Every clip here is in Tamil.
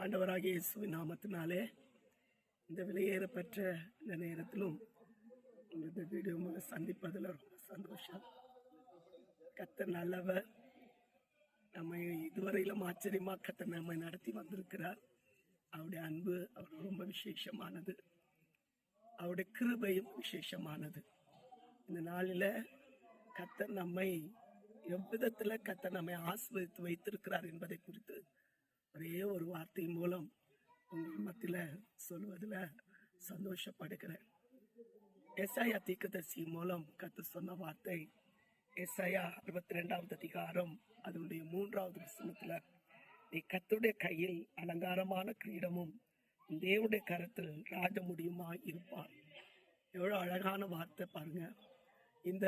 ஆண்டவராகிய இயேசுவின் நாமத்தினாலே இந்த விலையேறப்பெற்ற இந்த நேரத்திலும் இந்த வீடியோ சந்திப்பதில் ரொம்ப சந்தோஷம். கர்த்தர் நல்லவர். நம்மை இதுவரையிலும் ஆச்சரியமா கர்த்தர் நம்மை நடத்தி வந்திருக்கிறார். அவருடைய அன்பு அவர் ரொம்ப விசேஷமானது, அவருடைய கிருபையும் விசேஷமானது. இந்த நாளில் கர்த்தர் நம்மை எவ்விதத்தில் கர்த்தர் நம்மை ஆசீர்வதித்து வைத்திருக்கிறார் என்பதை குறித்து ஒரே ஒரு வார்த்தை மூலம் உங்கள் மத்தியில் சொல்வதில் சந்தோஷப்படுகிறேன். எசாயா தீர்க்கதரிசி மூலம் கர்த்தர் சொன்ன வார்த்தை எசாயா 62வது அதிகாரம் அதனுடைய 3வது வசனத்தில், நீ கர்த்தருடைய கையில் அலங்காரமான கிரீடமும் தேவனுடைய கரத்தில் ராஜமுடியுமாய் இருப்பார். எவ்வளோ அழகான வார்த்தை பாருங்க. இந்த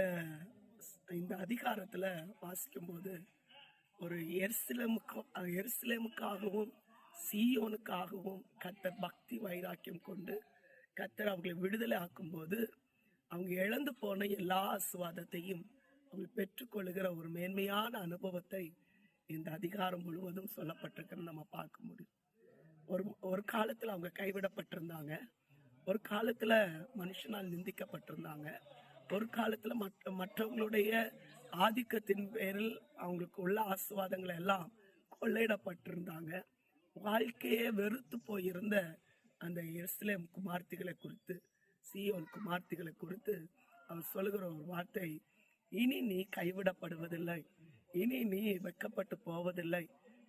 அதிகாரத்தில் வாசிக்கும்போது ஒரு எருசலேமுக்காகவும் சீயோனுக்காகவும் கர்த்தர் பக்தி வைராக்கியம் கொண்டு கர்த்தர் அவங்களை விடுதலை ஆக்கும்போது அவங்க இழந்து போன எல்லா ஆசீர்வாதத்தையும் அவங்க பெற்றுக்கொள்ளுகிற ஒரு மேன்மையான அனுபவத்தை இந்த அதிகாரம் முழுவதும் சொல்லப்பட்டிருக்குன்னு நம்ம பார்க்க முடியும். ஒரு காலத்தில் அவங்க கைவிடப்பட்டிருந்தாங்க, ஒரு காலத்தில் மனுஷனால் நிந்திக்கப்பட்டிருந்தாங்க, ஒரு காலத்துல மற்றவங்களுடைய ஆதிக்கத்தின் பேரில் அவங்களுக்கு உள்ள ஆசீர்வாதங்களை எல்லாம் கொள்ளையிடப்பட்டிருந்தாங்க. வாழ்க்கையே வெறுத்து போயிருந்த அந்த எருசலேம் குமார்த்திகளை குறித்து, சீயோன் குமார்த்திகளை குறித்து அவர் சொல்லுகிற ஒரு வார்த்தை, இனி நீ கைவிடப்படுவதில்லை, இனி நீ வெட்கப்பட்டு போவதில்லை,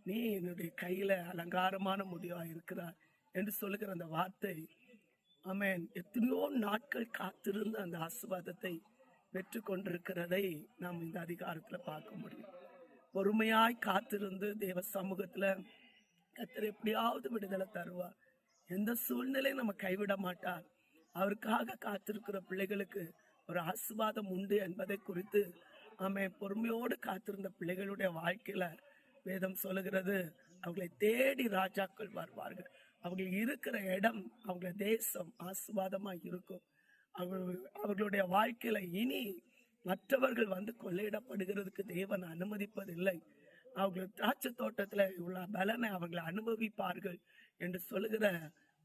நீ என்னுடைய கையில அலங்காரமான முடிவா இருக்கிறார் என்று சொல்லுகிற அந்த வார்த்தை, ஆமென், எத்தனையோ நாட்கள் காத்திருந்த அந்த ஆசீர்வாதத்தை பெற்று கொண்டிருக்கிறதை நாம் இந்த அதிகாரத்துல பார்க்க முடியும். பொறுமையாய் காத்திருந்து தேவ சமூகத்துல கர்த்தர் எப்படியாவது விடுதலை தருவார். எந்த சூழ்நிலையும் நம்ம கைவிட மாட்டார். அவருக்காக காத்திருக்கிற பிள்ளைகளுக்கு ஒரு ஆசீர்வாதம் உண்டு என்பதை குறித்து ஆமென் பொறுமையோடு காத்திருந்த பிள்ளைகளுடைய வாழ்க்கையில வேதம் சொல்லுகிறது, அவர்களை தேடி ராஜாக்கள் வருவார்கள். அவங்க இருக்கிற இடம், அவங்க தேசம் ஆசீர்வாதமா இருக்கும். அவர்களுடைய வாழ்க்கையில இனி மற்றவர்கள் வந்து கொள்ளையிடப்படுகிறதுக்கு தேவன் அனுமதிப்பதில்லை. அவர்கள் திராட்சை தோட்டத்துல உள்ள பலனை அவர்களை அனுபவிப்பார்கள் என்று சொல்லுகிற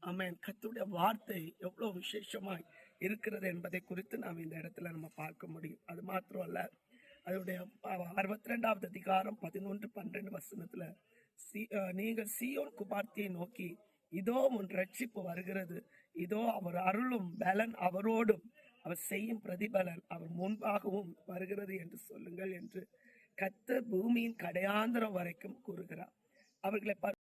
ஆமென் கர்த்தருடைய வார்த்தை எவ்வளவு விசேஷமாய் இருக்கிறது என்பதை குறித்து நாம் இந்த இடத்துல நம்ம பார்க்க முடியும். அது மாத்திரம் அல்ல, அதனுடைய 62வது அதிகாரம் 11-12 வசனத்துல, நீங்கள் சீயோன் குமார்த்தியை நோக்கி, இதோ உன் ரட்சிப்பு வருகிறது, இதோ அவர் அருளும் பலன் அவரோடும் அவர் செய்யும் பிரதிபலன் அவர் முன்பாகவும் வருகிறது என்று சொல்லுங்கள் என்று கர்த்தர் பூமியின் கடையாந்திரம் வரைக்கும் கூறுகிறார். அவர்களை